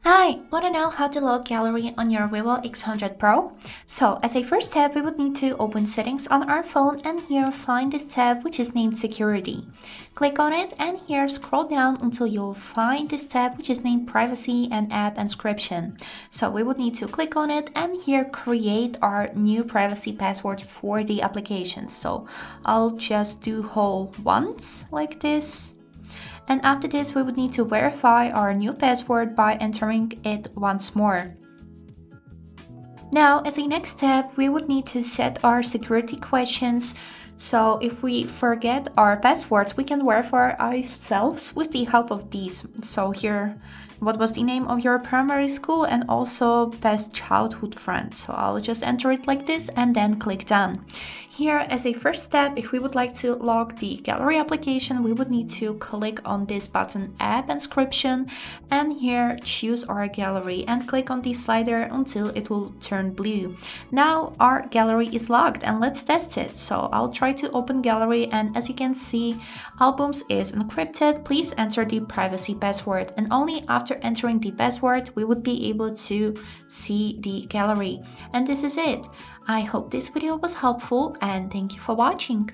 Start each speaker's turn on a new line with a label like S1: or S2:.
S1: Hi, wanna know how to lock gallery on your Vivo X100 Pro? So, as a first step, we would need to open settings on our phone and here find this tab which is named security. Click on it and here scroll down until you'll find this tab which is named privacy and app encryption. So we would need to click on it and here create our new privacy password for the application. So I'll just do whole once like this. And after this, we would need to verify our new password by entering it once more. Now, as a next step, we would need to set our security questions. So if we forget our password, we can verify ourselves with the help of these. So here, what was the name of your primary school and also best childhood friend. So I'll just enter it like this and then click done. Here, as a first step, if we would like to log the gallery application, we would need to click on this button app encryption and here choose our gallery and click on the slider until it will turn blue. Now our gallery is logged and let's test it. So I'll try to open gallery and as you can see, albums is encrypted. Please enter the privacy password and only after entering the password we would be able to see the gallery. And this is it. I hope this video was helpful and thank you for watching.